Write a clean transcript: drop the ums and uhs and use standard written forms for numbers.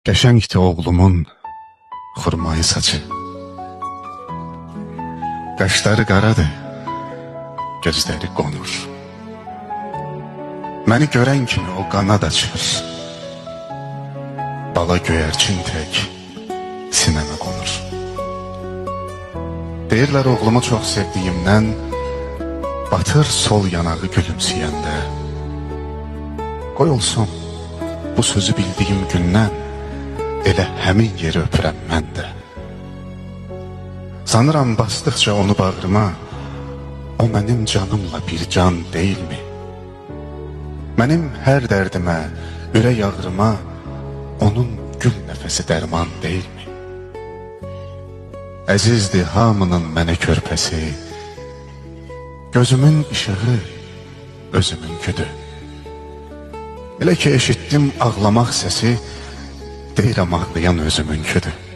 Qəşəngdir oğlumun xurmayı saçı. Qaşları qaradır, gözləri qonur. Məni görən kimi o qanad açır. Bala göyərçin tək sinəmə qonur. Deyirlər oğlumu çox sevdiyimdən batır sol yanağı gülümsəyəndə. Qoy olsun, bu sözü bildiyim gündən elə həmin yeri öpürəm mən də. Sanıram basdıqca onu bağrıma, o mənim canımla bir can deyilmi? Mənim hər dərdimə, ürək ağrıma onun gül nəfəsi dərman deyilmi? Əzizdir hamının mənə körpəsi, gözümün işığı özümünküdür. Elə ki eşitdim ağlamaq səsi, deyirəm ağlayan özümünküdür.